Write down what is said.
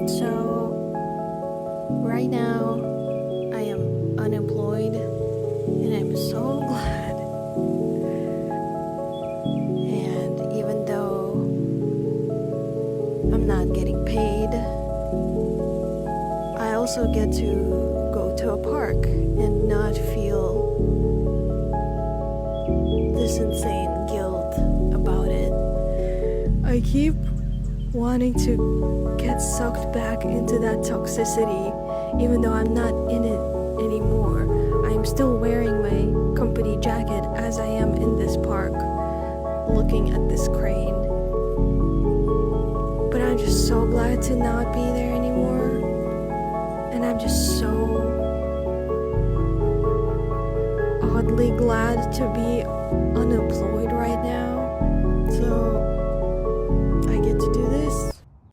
So, right now, I am unemployed, and I'm so glad. And even though I'm not getting paid, I also get to go to a park and not feel this insane guilt about it. I keep wanting to get sucked back into that toxicity, even though I'm not in it anymore. I'm still wearing my company jacket as I am in this park, looking at this crane. But I'm just so glad to not be there anymore. And I'm just so oddly glad to be unemployed right now. So I get to do